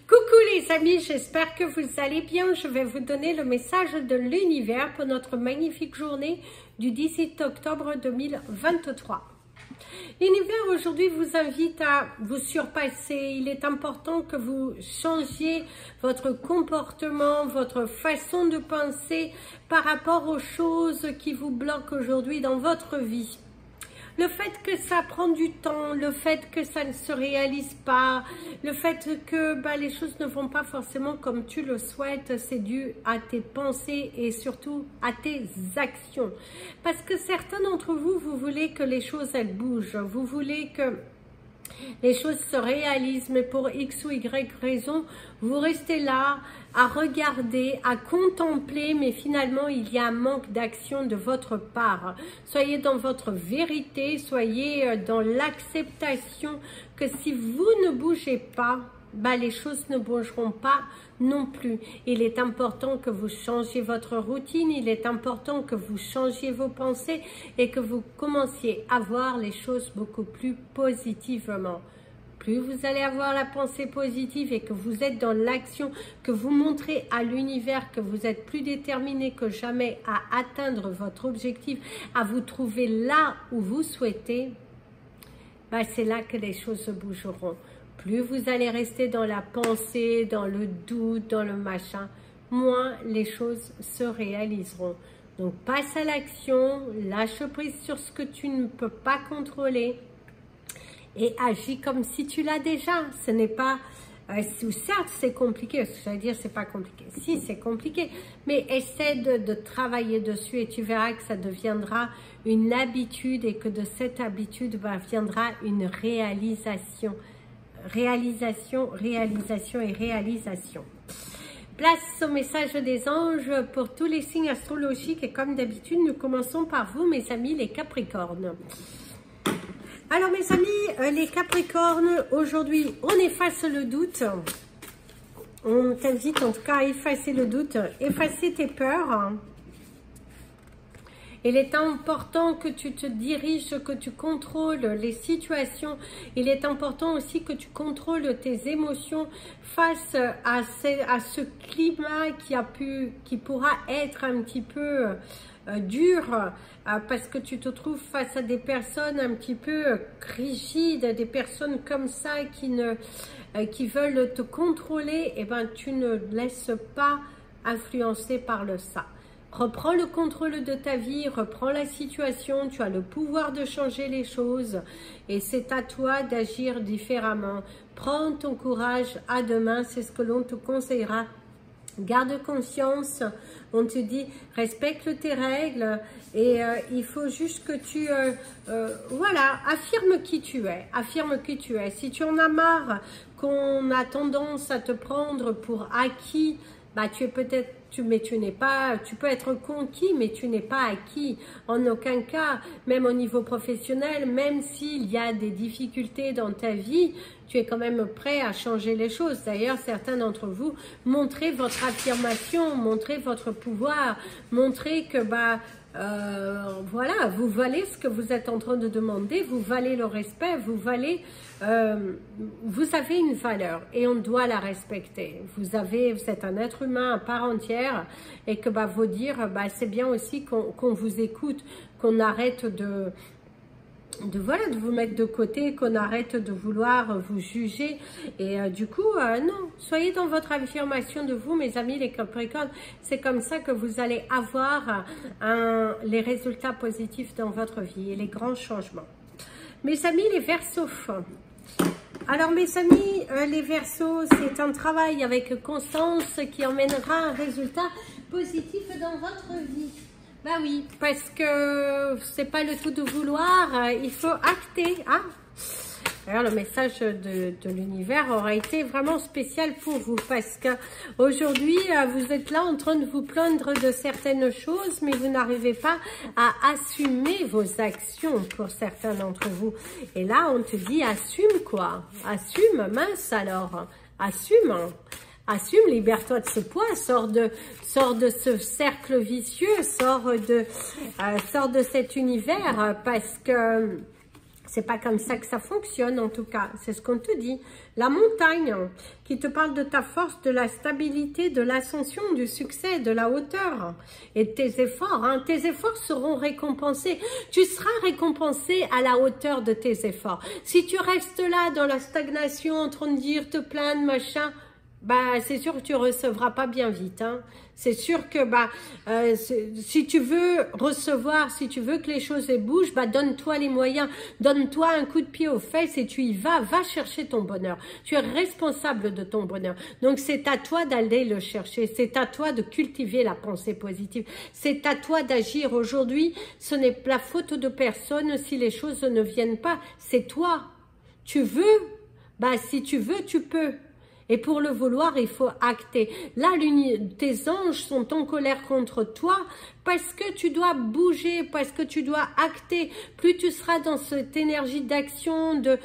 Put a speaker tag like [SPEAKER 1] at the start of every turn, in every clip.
[SPEAKER 1] Coucou les amis, j'espère que vous allez bien. Je vais vous donner le message de l'univers pour notre magnifique journée du 18 octobre 2023. L'univers aujourd'hui vous invite à vous surpasser. Il est important que vous changiez votre comportement, votre façon de penser par rapport aux choses qui vous bloquent aujourd'hui dans votre vie. Le fait que ça prend du temps, le fait que ça ne se réalise pas, le fait que les choses ne vont pas forcément comme tu le souhaites, c'est dû à tes pensées et surtout à tes actions. Parce que certains d'entre vous, vous voulez que les choses elles bougent, vous voulez que les choses se réalisent, mais pour X ou Y raison, vous restez là à regarder, à contempler, mais finalement il y a un manque d'action de votre part. Soyez dans votre vérité, soyez dans l'acceptation que si vous ne bougez pas, les choses ne bougeront pas non plus. Il est important que vous changiez votre routine, il est important que vous changiez vos pensées et que vous commenciez à voir les choses beaucoup plus positivement. Plus vous allez avoir la pensée positive et que vous êtes dans l'action, que vous montrez à l'univers que vous êtes plus déterminé que jamais à atteindre votre objectif, à vous trouver là où vous souhaitez, c'est là que les choses bougeront. Plus vous allez rester dans la pensée, dans le doute, dans le machin, moins les choses se réaliseront. Donc passe à l'action, lâche prise sur ce que tu ne peux pas contrôler et agis comme si tu l'as déjà. Ce n'est pas, certes c'est compliqué, ce que j'allais dire c'est pas compliqué, si c'est compliqué, mais essaie de travailler dessus et tu verras que ça deviendra une habitude et que de cette habitude viendra une réalisation. Réalisation et réalisation. Place au message des anges pour tous les signes astrologiques et comme d'habitude, nous commençons par vous, mes amis, les Capricornes. Alors, mes amis, les Capricornes, aujourd'hui, on efface le doute. On t'invite en tout cas à effacer le doute, effacer tes peurs. Il est important que tu te diriges, que tu contrôles les situations. Il est important aussi que tu contrôles tes émotions face à ce climat qui pourra être un petit peu dur parce que tu te trouves face à des personnes un petit peu rigides, des personnes comme ça qui veulent te contrôler. Et tu ne laisses pas influencer par ça. Reprends le contrôle de ta vie, reprends la situation, tu as le pouvoir de changer les choses et c'est à toi d'agir différemment. Prends ton courage à deux mains, c'est ce que l'on te conseillera. Garde conscience, on te dit respecte tes règles et il faut juste que tu affirme qui tu es, affirme qui tu es. Si tu en as marre qu'on a tendance à te prendre pour acquis, tu es peut-être, mais tu n'es pas, tu peux être conquis, mais tu n'es pas acquis en aucun cas, même au niveau professionnel, même s'il y a des difficultés dans ta vie, tu es quand même prêt à changer les choses. D'ailleurs, certains d'entre vous, montrez votre affirmation, montrez votre pouvoir, montrez que vous valez ce que vous êtes en train de demander, vous valez le respect, vous avez une valeur et on doit la respecter. Vous êtes un être humain à part entière et que vous dire, c'est bien aussi qu'on vous écoute, qu'on arrête de vous mettre de côté, qu'on arrête de vouloir vous juger et du coup non, soyez dans votre affirmation de vous, mes amis les Capricornes. C'est comme ça que vous allez avoir les résultats positifs dans votre vie et les grands changements. Mes amis les Verseaux, alors mes amis les Verseaux, c'est un travail avec constance qui emmènera un résultat positif dans votre vie. Oui, parce que c'est pas le tout de vouloir, il faut acter. Alors le message de l'univers aura été vraiment spécial pour vous parce que aujourd'hui vous êtes là en train de vous plaindre de certaines choses, mais vous n'arrivez pas à assumer vos actions pour certains d'entre vous. Et là on te dit assume quoi? Assume, mince alors, assume. Assume, libère-toi de ce poids, sors de ce cercle vicieux, sors de cet univers parce que C'est pas comme ça que ça fonctionne en tout cas, c'est ce qu'on te dit. La montagne qui te parle de ta force, de la stabilité, de l'ascension, du succès, de la hauteur et de tes efforts. Hein. Tes efforts seront récompensés. Tu seras récompensé à la hauteur de tes efforts. Si tu restes là dans la stagnation en train de dire, te plaindre, machin, bah c'est sûr que tu recevras pas bien vite. Hein. C'est sûr que si tu veux recevoir, si tu veux que les choses bougent, donne-toi les moyens, donne-toi un coup de pied aux fesses et tu y vas, va chercher ton bonheur. Tu es responsable de ton bonheur. Donc c'est à toi d'aller le chercher, c'est à toi de cultiver la pensée positive, c'est à toi d'agir. Aujourd'hui, ce n'est la faute de personne si les choses ne viennent pas, c'est toi. Tu veux, si tu veux, tu peux. Et pour le vouloir, il faut acter. Là, tes anges sont en colère contre toi parce que tu dois bouger, parce que tu dois acter. Plus tu seras dans cette énergie d'action, de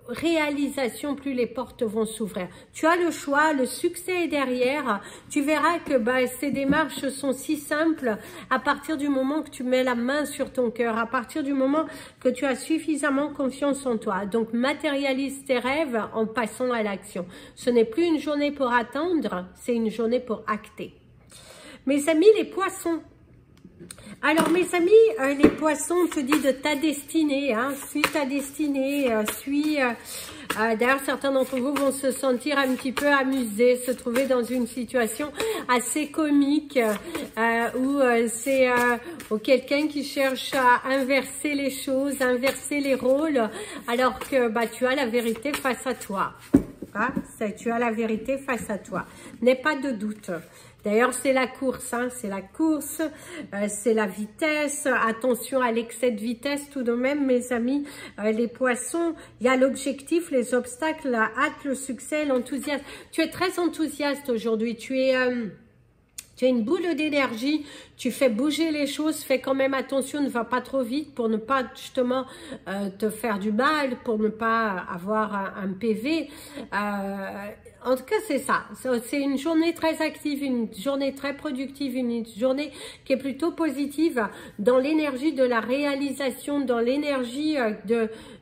[SPEAKER 1] réalisation, plus les portes vont s'ouvrir. Tu as le choix, le succès est derrière. Tu verras que ces démarches sont si simples à partir du moment que tu mets la main sur ton cœur, à partir du moment que tu as suffisamment confiance en toi. Donc, matérialise tes rêves en passant à l'action. Ce n'est plus une journée pour attendre, c'est une journée pour acter. Mes amis, les poissons. Alors mes amis, les poissons, on te dit de ta destinée, hein, suis ta destinée, d'ailleurs certains d'entre vous vont se sentir un petit peu amusés, se trouver dans une situation assez comique, où c'est quelqu'un qui cherche à inverser les choses, inverser les rôles, alors que tu as la vérité face à toi. Hein, tu as la vérité face à toi, n'aie pas de doute. D'ailleurs, c'est la course, hein, c'est la course, c'est la vitesse. Attention à l'excès de vitesse tout de même, mes amis. Les poissons, il y a l'objectif, les obstacles, la hâte, le succès, l'enthousiasme. Tu es très enthousiaste aujourd'hui, tu es une boule d'énergie, tu fais bouger les choses, fais quand même attention, ne va pas trop vite pour ne pas justement te faire du mal, pour ne pas avoir un PV. En tout cas, c'est ça. C'est une journée très active, une journée très productive, une journée qui est plutôt positive dans l'énergie de la réalisation, dans l'énergie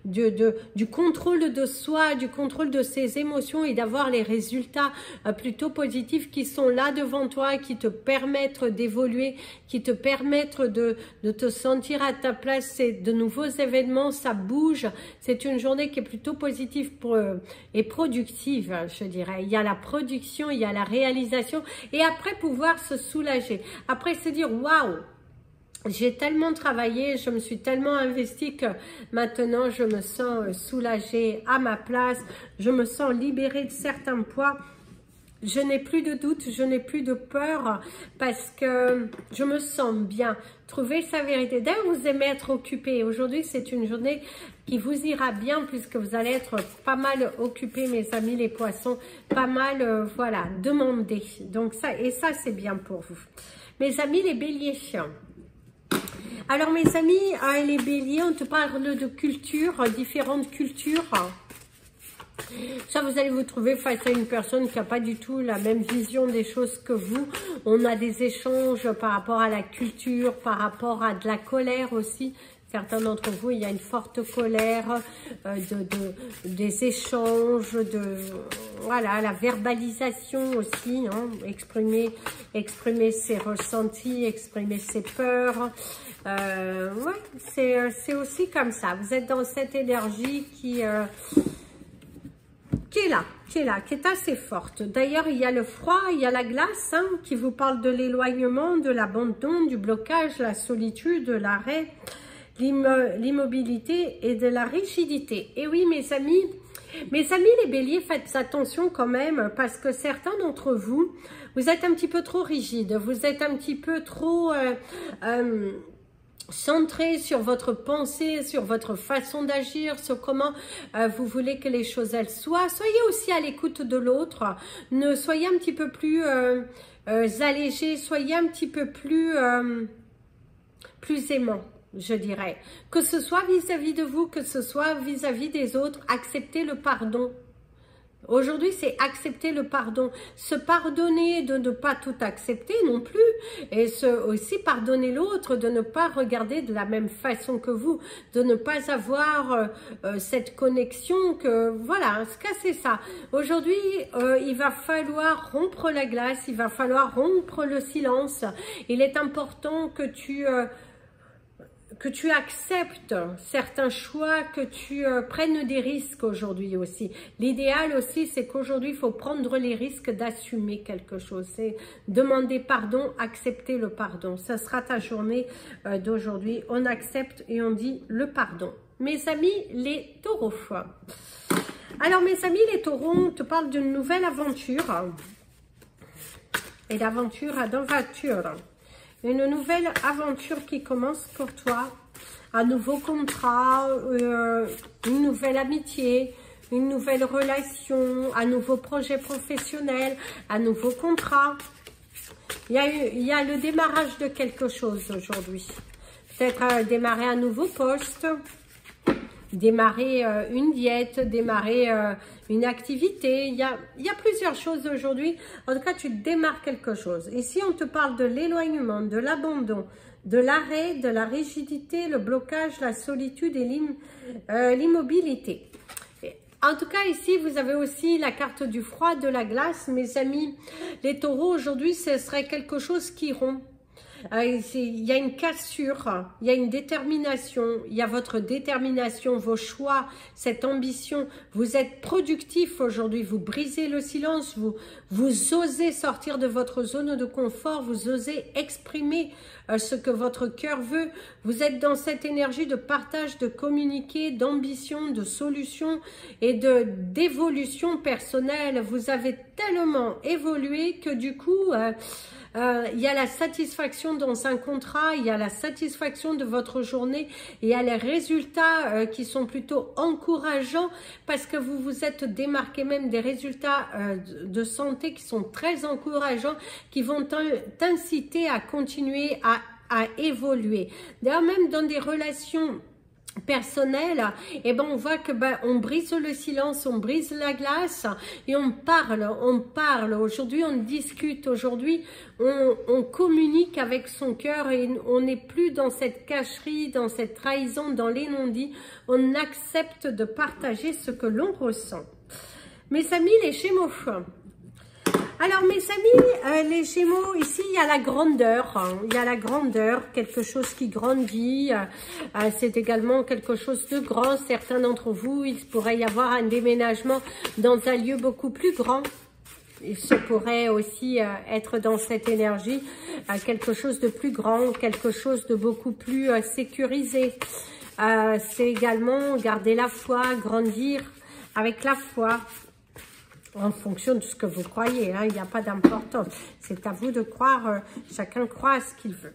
[SPEAKER 1] du contrôle de soi, du contrôle de ses émotions et d'avoir les résultats plutôt positifs qui sont là devant toi, qui te permettent d'évoluer, qui te permettent de te sentir à ta place. C'est de nouveaux événements, ça bouge. C'est une journée qui est plutôt positive et productive, je dirais. Il y a la production, il y a la réalisation et après pouvoir se soulager. Après se dire waouh, j'ai tellement travaillé, je me suis tellement investie que maintenant je me sens soulagée à ma place, je me sens libérée de certains poids. Je n'ai plus de doute, je n'ai plus de peur parce que je me sens bien. Trouver sa vérité. D'ailleurs, vous aimez être occupé. Aujourd'hui, c'est une journée qui vous ira bien puisque vous allez être pas mal occupé, mes amis les poissons. Pas mal, voilà, demandé. Donc ça, et ça, c'est bien pour vous. Mes amis les béliers. Alors, mes amis, les béliers, on te parle de culture, différentes cultures. Ça, vous allez vous trouver face à une personne qui n'a pas du tout la même vision des choses que vous. On a des échanges par rapport à la culture, par rapport à de la colère aussi. Certains d'entre vous, il y a une forte colère, des échanges, voilà, la verbalisation aussi, hein, exprimer ses ressentis, exprimer ses peurs. Ouais, c'est aussi comme ça. Vous êtes dans cette énergie qui est assez forte. D'ailleurs, il y a le froid, il y a la glace, hein, qui vous parle de l'éloignement, de l'abandon, du blocage, la solitude, l'arrêt, l'immobilité et de la rigidité. Et oui, mes amis les béliers, faites attention quand même, parce que certains d'entre vous, vous êtes un petit peu trop rigides, vous êtes un petit peu trop centré sur votre pensée, sur votre façon d'agir, sur comment vous voulez que les choses elles soient. Soyez aussi à l'écoute de l'autre, ne soyez un petit peu plus allégé, soyez un petit peu plus aimant, je dirais. Que ce soit vis-à-vis de vous, que ce soit vis-à-vis des autres, acceptez le pardon. Aujourd'hui, c'est accepter le pardon. Se pardonner de ne pas tout accepter non plus. Et aussi pardonner l'autre, de ne pas regarder de la même façon que vous. De ne pas avoir cette connexion que... Voilà, c'est ça. Aujourd'hui, il va falloir rompre la glace. Il va falloir rompre le silence. Il est important que tu acceptes certains choix, que tu prennes des risques aujourd'hui aussi. L'idéal aussi, c'est qu'aujourd'hui, il faut prendre les risques d'assumer quelque chose. C'est demander pardon, accepter le pardon. Ça sera ta journée d'aujourd'hui. On accepte et on dit le pardon. Mes amis, les taureaux. Alors, mes amis, les taureaux, on te parle d'une nouvelle aventure. Et l'aventure d'aventure. Une nouvelle aventure qui commence pour toi, un nouveau contrat, une nouvelle amitié, une nouvelle relation, un nouveau projet professionnel, un nouveau contrat. Il y a le démarrage de quelque chose aujourd'hui. Peut-être démarrer un nouveau poste, démarrer une diète, démarrer une activité. Il y a plusieurs choses aujourd'hui. En tout cas, tu démarres quelque chose. Ici, on te parle de l'éloignement, de l'abandon, de l'arrêt, de la rigidité, le blocage, la solitude et l'immobilité. En tout cas, ici, vous avez aussi la carte du froid, de la glace. Mes amis, les taureaux, aujourd'hui, ce serait quelque chose qui rompt. Il y a une cassure, il y a une détermination, il y a votre détermination, vos choix, cette ambition. Vous êtes productif aujourd'hui, vous brisez le silence, vous osez sortir de votre zone de confort, vous osez exprimer ce que votre cœur veut. Vous êtes dans cette énergie de partage, de communiquer, d'ambition, de solution et d'évolution personnelle. Vous avez tellement évolué que du coup... il y a la satisfaction dans un contrat, il y a la satisfaction de votre journée, il y a les résultats qui sont plutôt encourageants parce que vous vous êtes démarqué, même des résultats de santé qui sont très encourageants, qui vont t'inciter à continuer à évoluer. D'ailleurs, même dans des relations personnel, et ben on voit que on brise le silence, on brise la glace et on parle. Aujourd'hui, on discute. Aujourd'hui, on communique avec son cœur et on n'est plus dans cette cacherie, dans cette trahison, dans les non-dits. On accepte de partager ce que l'on ressent. Mes amis, les Gémeaux. Alors, mes amis, les Gémeaux, ici, il y a la grandeur. Il y a la grandeur, quelque chose qui grandit. C'est également quelque chose de grand. Certains d'entre vous, il pourrait y avoir un déménagement dans un lieu beaucoup plus grand. Il se pourrait aussi être dans cette énergie, quelque chose de plus grand, quelque chose de beaucoup plus sécurisé. C'est également garder la foi, grandir avec la foi. En fonction de ce que vous croyez, hein, il n'y a pas d'importance. C'est à vous de croire, chacun croit à ce qu'il veut.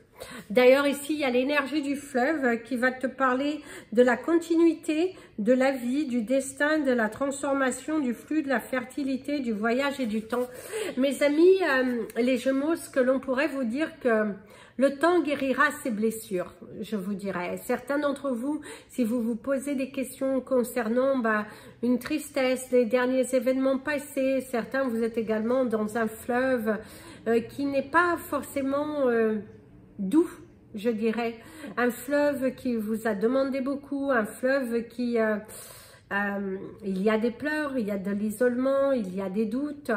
[SPEAKER 1] D'ailleurs, ici, il y a l'énergie du fleuve qui va te parler de la continuité, de la vie, du destin, de la transformation, du flux, de la fertilité, du voyage et du temps. Mes amis, les Gémeaux, ce que l'on pourrait vous dire que le temps guérira ses blessures, je vous dirais. Certains d'entre vous, si vous vous posez des questions concernant une tristesse, les derniers événements passés, certains, vous êtes également dans un fleuve qui n'est pas forcément doux, je dirais. Un fleuve qui vous a demandé beaucoup, un fleuve qui... il y a des pleurs, il y a de l'isolement, il y a des doutes.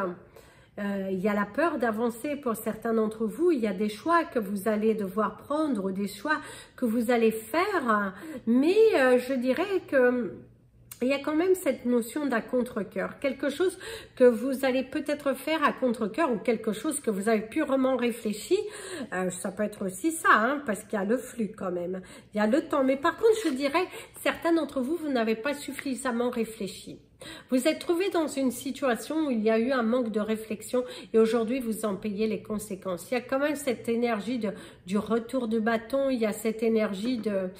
[SPEAKER 1] Il y a la peur d'avancer pour certains d'entre vous, il y a des choix que vous allez devoir prendre, des choix que vous allez faire, mais je dirais que il y a quand même cette notion d'un contre-cœur, quelque chose que vous allez peut-être faire à contre-cœur ou quelque chose que vous avez purement réfléchi. Ça peut être aussi ça, hein, parce qu'il y a le flux quand même, il y a le temps. Mais par contre, je dirais, certains d'entre vous, vous n'avez pas suffisamment réfléchi. Vous êtes trouvé dans une situation où il y a eu un manque de réflexion et aujourd'hui vous en payez les conséquences. Il y a quand même cette énergie du retour de bâton, il y a cette énergie de...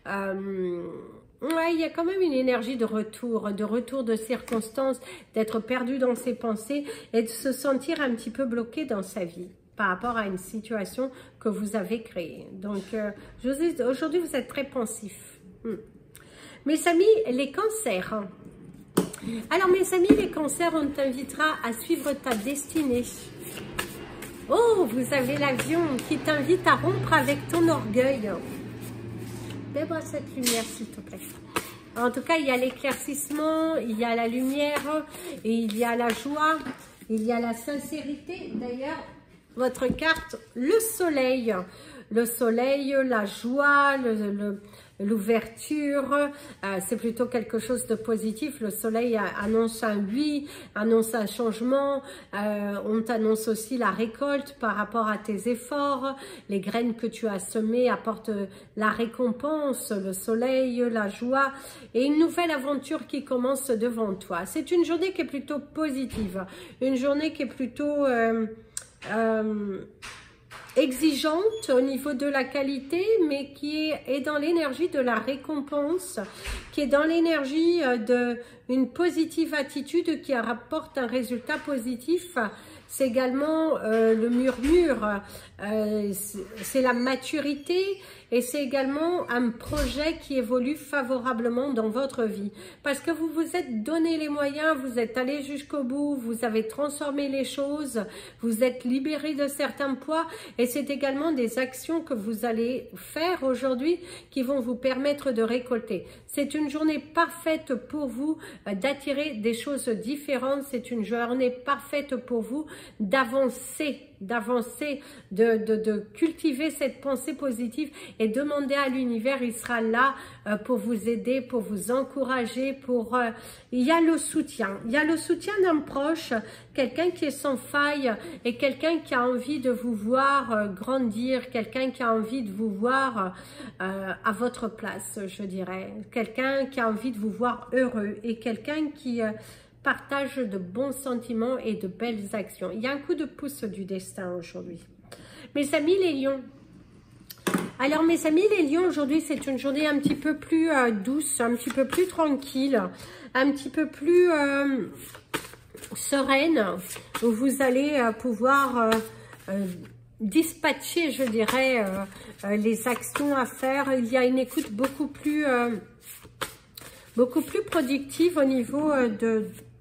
[SPEAKER 1] ouais, il y a quand même une énergie de retour de circonstances, d'être perdu dans ses pensées et de se sentir un petit peu bloqué dans sa vie par rapport à une situation que vous avez créée. Donc, aujourd'hui, vous êtes très pensif. Mes amis, les cancers. Alors mes amis, les cancers, on t'invitera à suivre ta destinée. Oh, vous avez l'avion qui t'invite à rompre avec ton orgueil. Mets-moi cette lumière, s'il te plaît. En tout cas, il y a l'éclaircissement, il y a la lumière, et il y a la joie, il y a la sincérité. D'ailleurs, votre carte, le soleil. Le soleil, la joie, l'ouverture, c'est plutôt quelque chose de positif. Le soleil annonce un oui, annonce un changement. On t'annonce aussi la récolte par rapport à tes efforts. Les graines que tu as semées apportent la récompense, le soleil, la joie et une nouvelle aventure qui commence devant toi. C'est une journée qui est plutôt positive, une journée qui est plutôt exigeante au niveau de la qualité, mais qui est dans l'énergie de la récompense, qui est dans l'énergie d'une positive attitude qui rapporte un résultat positif. C'est également le murmure, c'est la maturité et c'est également un projet qui évolue favorablement dans votre vie. Parce que vous vous êtes donné les moyens, vous êtes allé jusqu'au bout, vous avez transformé les choses, vous êtes libéré de certains poids et c'est également des actions que vous allez faire aujourd'hui qui vont vous permettre de récolter. C'est une journée parfaite pour vous d'attirer des choses différentes, c'est une journée parfaite pour vous d'avancer, de cultiver cette pensée positive et demander à l'univers, il sera là pour vous aider, pour vous encourager, il y a le soutien d'un proche, quelqu'un qui est sans faille et quelqu'un qui a envie de vous voir grandir, quelqu'un qui a envie de vous voir à votre place, je dirais, quelqu'un qui a envie de vous voir heureux et quelqu'un qui partage de bons sentiments et de belles actions. Il y a un coup de pouce du destin aujourd'hui. Mes amis les lions. Alors mes amis les lions, aujourd'hui c'est une journée un petit peu plus douce, un petit peu plus tranquille, un petit peu plus sereine, où vous allez pouvoir dispatcher, je dirais, les actions à faire. Il y a une écoute beaucoup plus productive au niveau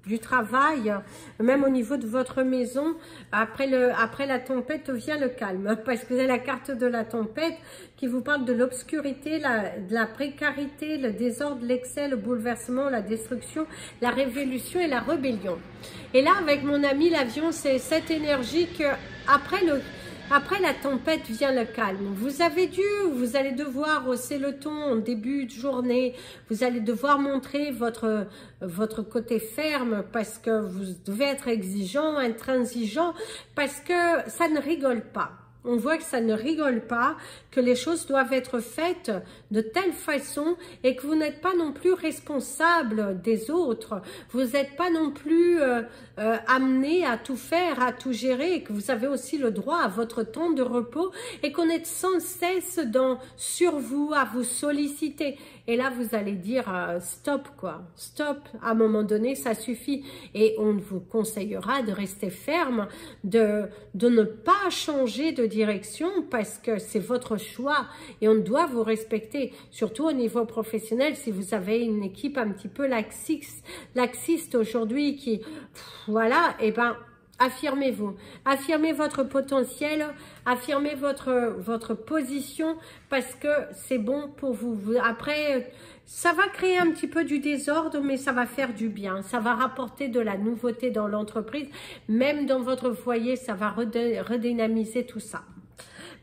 [SPEAKER 1] du travail, même au niveau de votre maison. Après la tempête vient le calme, parce que c'est la carte de la tempête qui vous parle de l'obscurité, de la précarité, le désordre, l'excès, le bouleversement, la destruction, la révolution et la rébellion. Et là, avec mon ami l'avion, c'est cette énergie que après la tempête vient le calme. Vous allez devoir hausser le ton en début de journée. Vous allez devoir montrer votre côté ferme parce que vous devez être exigeant, intransigeant, parce que ça ne rigole pas. On voit que ça ne rigole pas, que les choses doivent être faites de telle façon et que vous n'êtes pas non plus responsable des autres. Vous n'êtes pas non plus amené à tout faire, à tout gérer, et que vous avez aussi le droit à votre temps de repos et qu'on est sans cesse sur vous, à vous solliciter. Et là, vous allez dire stop, quoi. Stop, à un moment donné, ça suffit. Et on vous conseillera de rester ferme, de ne pas changer de direction parce que c'est votre choix et on doit vous respecter. Surtout au niveau professionnel, si vous avez une équipe un petit peu laxiste aujourd'hui qui, voilà, et ben, affirmez-vous, affirmez votre potentiel, affirmez votre position parce que c'est bon pour vous. Après, ça va créer un petit peu du désordre, mais ça va faire du bien. Ça va rapporter de la nouveauté dans l'entreprise. Même dans votre foyer, ça va redynamiser tout ça.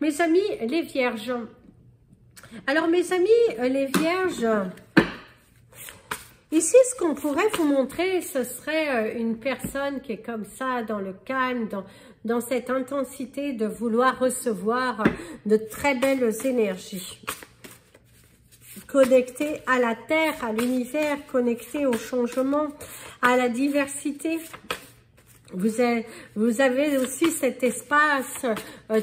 [SPEAKER 1] Mes amis, les vierges. Alors, mes amis, les vierges... Ici, ce qu'on pourrait vous montrer, ce serait une personne qui est comme ça, dans le calme, dans cette intensité de vouloir recevoir de très belles énergies. Connecté à la terre, à l'univers, connecté au changement, à la diversité. Vous avez aussi cet espace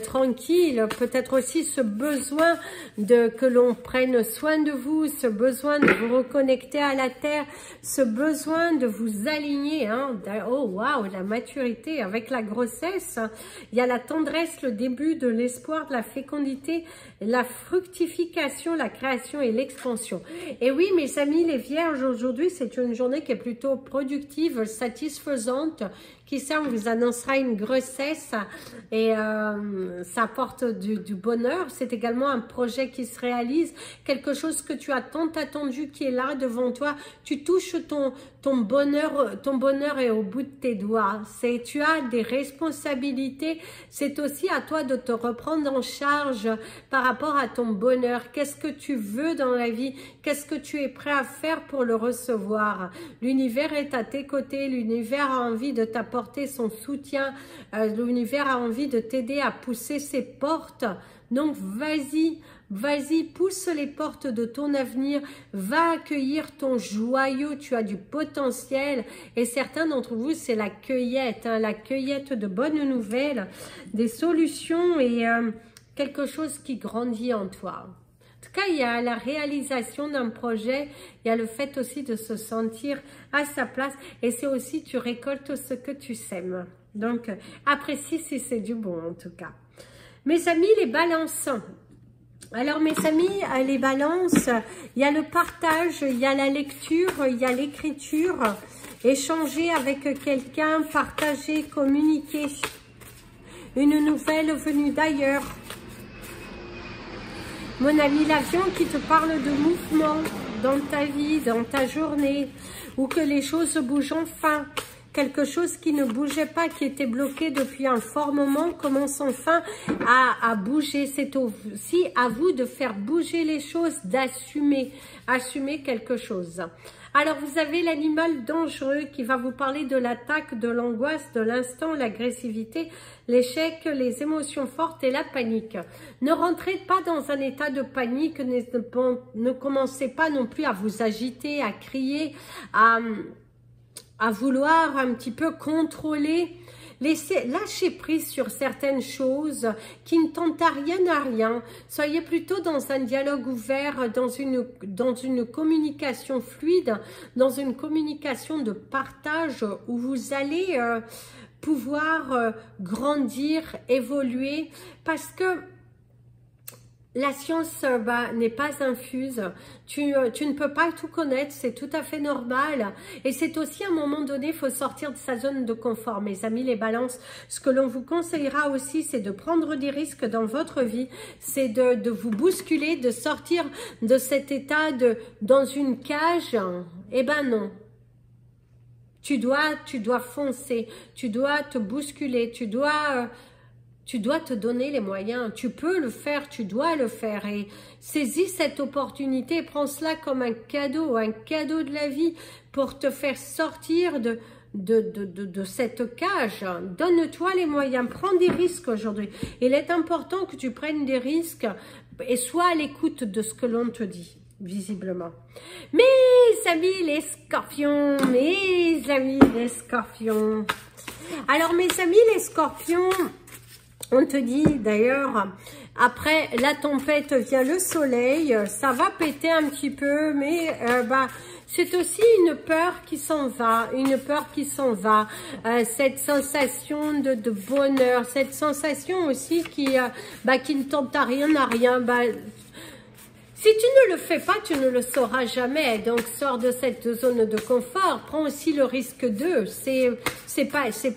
[SPEAKER 1] tranquille, peut-être aussi ce besoin que l'on prenne soin de vous, ce besoin de vous reconnecter à la terre, ce besoin de vous aligner. Hein. Oh waouh, la maturité avec la grossesse, il y a la tendresse, le début de l'espoir, de la fécondité, la fructification, la création et l'expansion. Et oui, mes amis, les vierges, aujourd'hui, c'est une journée qui est plutôt productive, satisfaisante, qui sait, on vous annoncera une grossesse et ça apporte du bonheur. C'est également un projet qui se réalise, quelque chose que tu as tant attendu qui est là devant toi. Tu touches ton bonheur est au bout de tes doigts. Tu as des responsabilités. C'est aussi à toi de te reprendre en charge par rapport à ton bonheur. Qu'est-ce que tu veux dans la vie? Qu'est-ce que tu es prêt à faire pour le recevoir? L'univers est à tes côtés. L'univers a envie de t'apporter son soutien, l'univers a envie de t'aider à pousser ses portes, donc vas-y, pousse les portes de ton avenir, va accueillir ton joyau, tu as du potentiel, et certains d'entre vous c'est la cueillette, hein, la cueillette de bonnes nouvelles, des solutions et quelque chose qui grandit en toi. En tout cas, il y a la réalisation d'un projet, il y a le fait aussi de se sentir à sa place et c'est aussi tu récoltes ce que tu sèmes. Donc, apprécie si c'est du bon en tout cas. Mes amis, les balances. Alors mes amis, les balances, il y a le partage, il y a la lecture, il y a l'écriture, échanger avec quelqu'un, partager, communiquer. Une nouvelle venue d'ailleurs. Mon ami, l'avion qui te parle de mouvement dans ta vie, dans ta journée, ou que les choses bougent enfin. Quelque chose qui ne bougeait pas, qui était bloqué depuis un fort moment, commence enfin à bouger. C'est aussi à vous de faire bouger les choses, d'assumer quelque chose. Alors, vous avez l'animal dangereux qui va vous parler de l'attaque, de l'angoisse, de l'instant, l'agressivité, l'échec, les émotions fortes et la panique. Ne rentrez pas dans un état de panique, ne commencez pas non plus à vous agiter, à crier, à vouloir un petit peu contrôler. Lâchez prise sur certaines choses qui ne tentent à rien. Soyez plutôt dans un dialogue ouvert, dans une communication fluide, dans une communication de partage où vous allez pouvoir grandir, évoluer, parce que la science n'est pas infuse, tu ne peux pas tout connaître, c'est tout à fait normal. Et c'est aussi à un moment donné, il faut sortir de sa zone de confort. Mes amis les balances, ce que l'on vous conseillera aussi, c'est de prendre des risques dans votre vie, c'est de vous bousculer, de sortir de cet état dans une cage. Eh ben non. Tu dois foncer, tu dois te bousculer, tu dois te donner les moyens, tu peux le faire, tu dois le faire et saisis cette opportunité, prends cela comme un cadeau de la vie pour te faire sortir de cette cage. Donne-toi les moyens, prends des risques aujourd'hui. Il est important que tu prennes des risques et sois à l'écoute de ce que l'on te dit, visiblement. Mes amis les scorpions, alors mes amis les scorpions, on te dit d'ailleurs, après la tempête vient le soleil, ça va péter un petit peu, mais c'est aussi une peur qui s'en va, cette sensation de bonheur, cette sensation aussi qui ne tente à rien. Si tu ne le fais pas, tu ne le sauras jamais. Donc, sors de cette zone de confort. Prends aussi le risque d'eux. C'est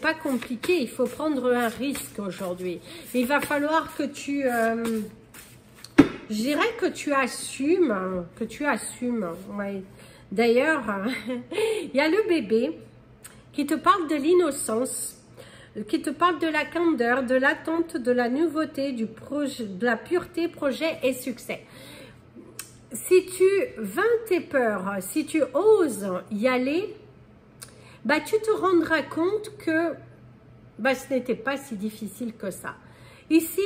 [SPEAKER 1] pas compliqué. Il faut prendre un risque aujourd'hui. Il va falloir que tu... je dirais que tu assumes. Ouais. D'ailleurs, il y a le bébé qui te parle de l'innocence, qui te parle de la candeur, de l'attente, de la nouveauté, de la pureté, projet et succès. Si tu vains tes peurs, si tu oses y aller, tu te rendras compte que ce n'était pas si difficile que ça. Ici,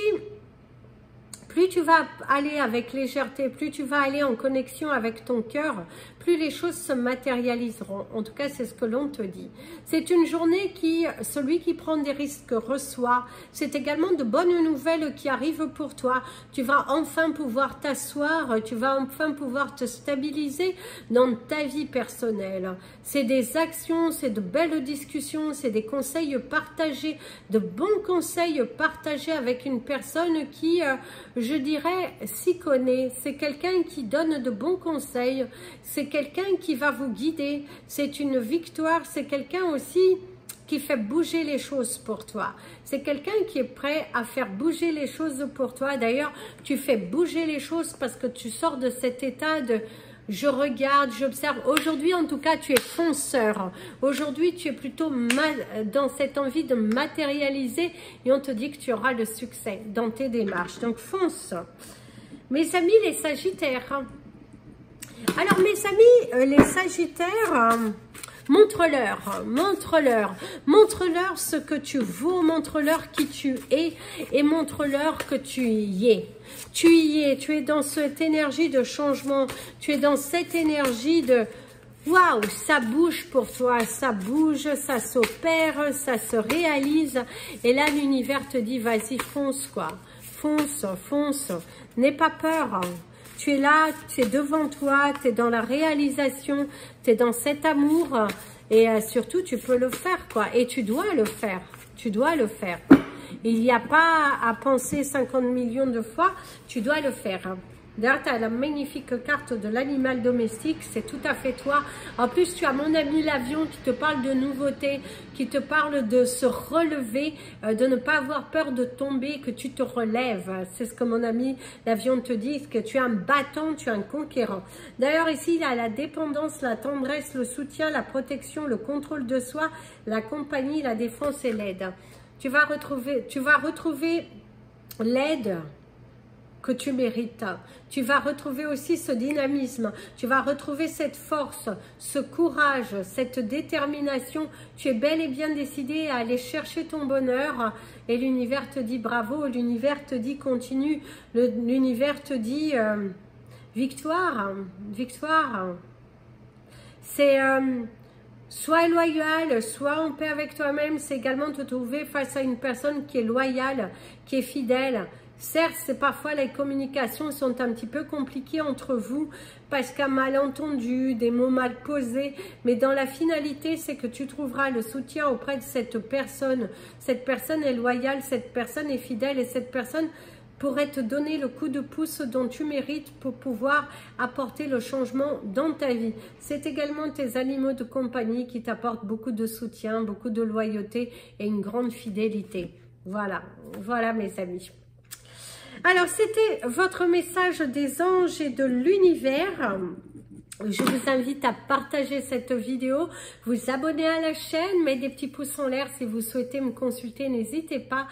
[SPEAKER 1] plus tu vas aller avec légèreté, plus tu vas aller en connexion avec ton cœur, plus les choses se matérialiseront. En tout cas, c'est ce que l'on te dit. C'est une journée qui, celui qui prend des risques reçoit. C'est également de bonnes nouvelles qui arrivent pour toi. Tu vas enfin pouvoir t'asseoir, tu vas enfin pouvoir te stabiliser dans ta vie personnelle. C'est des actions, c'est de belles discussions, c'est des conseils partagés, de bons conseils partagés avec une personne qui, je dirais, s'y connaît. C'est quelqu'un qui donne de bons conseils, c'est quelqu'un qui va vous guider, c'est une victoire, c'est quelqu'un aussi qui fait bouger les choses pour toi. C'est quelqu'un qui est prêt à faire bouger les choses pour toi. D'ailleurs, tu fais bouger les choses parce que tu sors de cet état de je regarde, j'observe. Aujourd'hui, en tout cas, tu es fonceur. Aujourd'hui, tu es plutôt dans cette envie de matérialiser et on te dit que tu auras le succès dans tes démarches. Donc, fonce. Mes amis, les Sagittaires. Alors, mes amis, les Sagittaires, montre-leur ce que tu vaux, montre-leur qui tu es et montre-leur que tu y es. Tu y es, tu es dans cette énergie de changement, tu es dans cette énergie de waouh, ça bouge pour toi, ça bouge, ça s'opère, ça se réalise. Et là, l'univers te dit, vas-y, fonce quoi, fonce, fonce, n'aie pas peur. Tu es là, tu es devant toi, tu es dans la réalisation, tu es dans cet amour et surtout tu peux le faire quoi. Et tu dois le faire, tu dois le faire. Il n'y a pas à penser 50 millions de fois, tu dois le faire. D'ailleurs, tu as la magnifique carte de l'animal domestique, c'est tout à fait toi. En plus, tu as mon ami l'avion qui te parle de nouveautés, qui te parle de se relever, de ne pas avoir peur de tomber, que tu te relèves. C'est ce que mon ami l'avion te dit, que tu es un battant, tu es un conquérant. D'ailleurs, ici, il y a la dépendance, la tendresse, le soutien, la protection, le contrôle de soi, la compagnie, la défense et l'aide. Tu vas retrouver l'aide que tu mérites. Tu vas retrouver aussi ce dynamisme, tu vas retrouver cette force, ce courage, cette détermination. Tu es bel et bien décidé à aller chercher ton bonheur et l'univers te dit bravo, l'univers te dit continue, l'univers te dit victoire, victoire. C'est sois loyal, sois en paix avec toi-même. C'est également te trouver face à une personne qui est loyale, qui est fidèle. Certes, parfois les communications sont un petit peu compliquées entre vous parce qu'un malentendu, des mots mal posés, mais dans la finalité, c'est que tu trouveras le soutien auprès de cette personne. Cette personne est loyale, cette personne est fidèle et cette personne pourrait te donner le coup de pouce dont tu mérites pour pouvoir apporter le changement dans ta vie. C'est également tes animaux de compagnie qui t'apportent beaucoup de soutien, beaucoup de loyauté et une grande fidélité. Voilà, voilà mes amis. Alors, c'était votre message des anges et de l'univers. Je vous invite à partager cette vidéo, vous abonner à la chaîne, mettre des petits pouces en l'air si vous souhaitez me consulter, n'hésitez pas.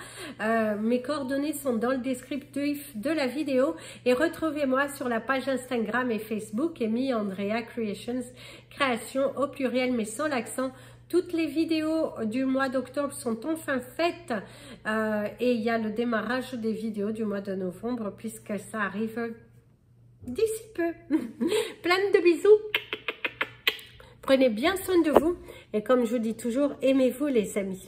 [SPEAKER 1] Mes coordonnées sont dans le descriptif de la vidéo et retrouvez-moi sur la page Instagram et Facebook Amy Andrea Creations, création au pluriel mais sans l'accent. Toutes les vidéos du mois d'octobre sont enfin faites et il y a le démarrage des vidéos du mois de novembre puisque ça arrive d'ici peu. Plein de bisous. Prenez bien soin de vous et comme je vous dis toujours, aimez-vous les amis.